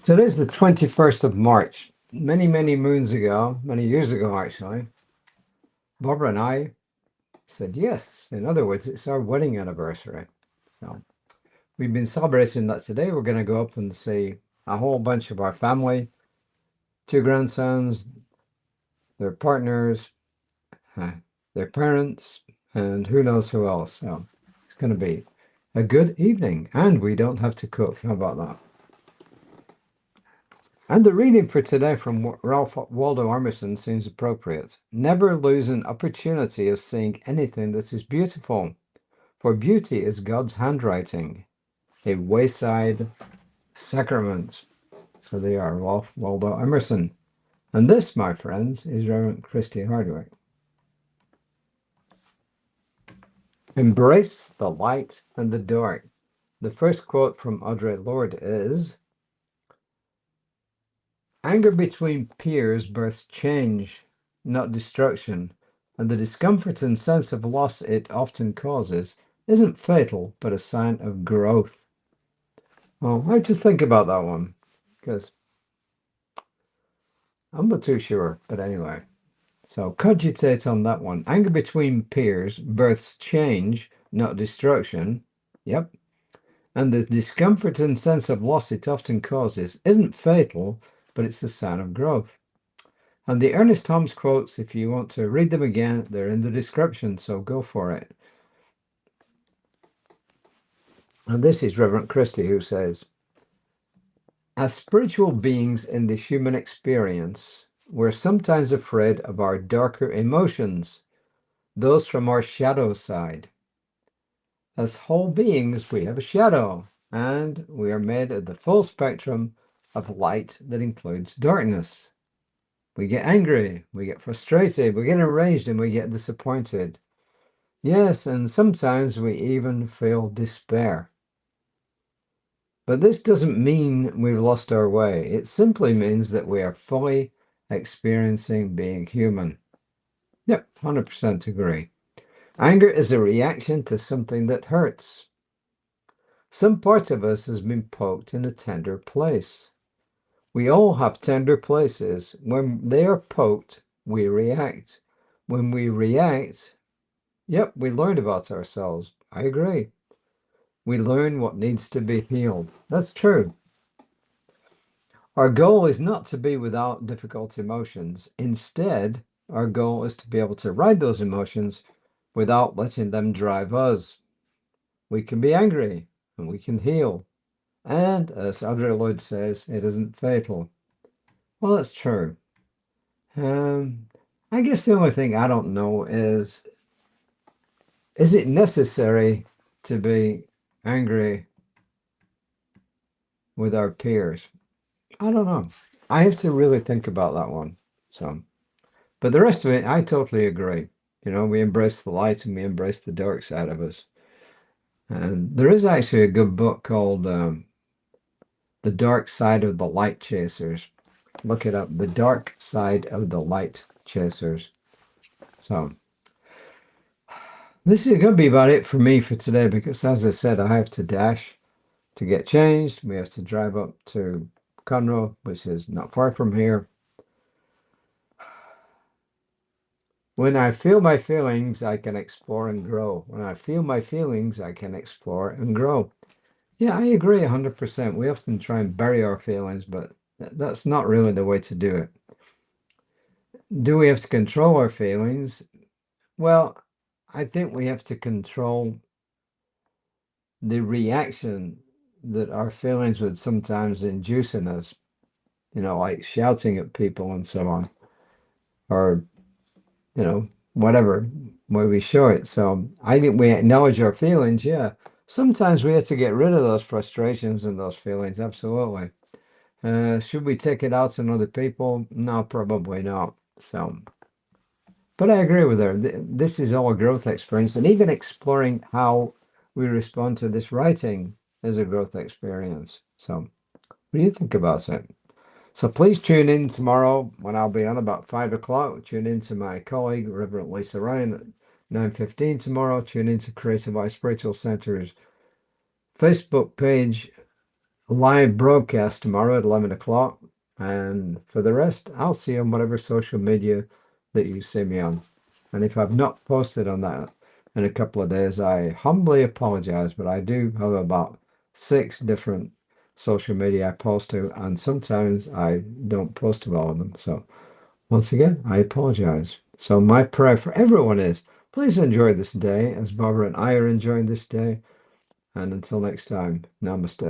Today's the 21st of March. Many, many moons ago, many years ago actually, Barbara and I said yes. In other words, it's our wedding anniversary. So we've been celebrating that today. We're going to go up and see a whole bunch of our family, 2 grandsons, their partners, their parents, and who knows who else. So it's going to be a good evening, and we don't have to cook. How about that? And the reading for today from Ralph Waldo Emerson seems appropriate. Never lose an opportunity of seeing anything that is beautiful, for beauty is God's handwriting, a wayside sacrament. So they are Ralph Waldo Emerson. And this, my friends, is Rev Christie Hardwick. Embrace the light and the dark. The first quote from Audre Lorde is, "Anger between peers births change, not destruction, and the discomfort and sense of loss it often causes isn't fatal, but a sign of growth." Well, I have to think about that one, because I'm not too sure, but anyway. So cogitate on that one. Anger between peers births change, not destruction. Yep. And the discomfort and sense of loss it often causes isn't fatal, but it's a sign of growth. And the Ernest Holmes quotes, if you want to read them again, they're in the description, so go for it. And this is Rev Christie, who says, "As spiritual beings in the human experience, we're sometimes afraid of our darker emotions, those from our shadow side. As whole beings, we have a shadow, and we are made of the full spectrum of light that includes darkness. We get angry, we get frustrated, we get enraged, and we get disappointed. Yes, and sometimes we even feel despair. But this doesn't mean we've lost our way. It simply means that we are fully experiencing being human." Yep, 100% agree. Anger is a reaction to something that hurts. Some part of us has been poked in a tender place. We all have tender places. When they are poked, we react. When we react, yep, we learn about ourselves. I agree. We learn what needs to be healed. That's true. Our goal is not to be without difficult emotions. Instead, our goal is to be able to ride those emotions without letting them drive us. We can be angry and we can heal. And as Audre Lorde says, it isn't fatal. Well, that's true. I guess the only thing I don't know is it necessary to be angry with our peers? I don't know. I have to really think about that one. So, but the rest of it, I totally agree. You know, we embrace the light and we embrace the dark side of us. And there is actually a good book called The Dark Side of the Light Chasers. Look it up, The Dark Side of the Light Chasers. So, this is going to be about it for me for today, because as I said, I have to dash to get changed. We have to drive up to Conroe, which is not far from here. When I feel my feelings, I can explore and grow. When I feel my feelings, I can explore and grow. Yeah, I agree 100%. We often try and bury our feelings, but that's not really the way to do it. Do we have to control our feelings? Well, I think we have to control the reaction that our feelings would sometimes induce in us, you know, like shouting at people and so on, or, you know, whatever way we show it. So I think we acknowledge our feelings, yeah. Sometimes we have to get rid of those frustrations and those feelings, absolutely. Should we take it out on other people? No, probably not. So, but I agree with her. This is all a growth experience, and even exploring how we respond to this writing is a growth experience. So, what do you think about it? So please tune in tomorrow when I'll be on about 5 o'clock. Tune in to my colleague, Reverend Lisa Ryan, at 9:15 tomorrow. Tune in to Creative Life Spiritual Center's Facebook page live broadcast tomorrow at 11 o'clock. And for the rest, I'll see you on whatever social media that you see me on. And if I've not posted on that in a couple of days, I humbly apologize, but I do have about 6 different social media I post to, and sometimes I don't post to all of them. So once again, I apologize. So my prayer for everyone is, please enjoy this day as Barbara and I are enjoying this day. And until next time, namaste.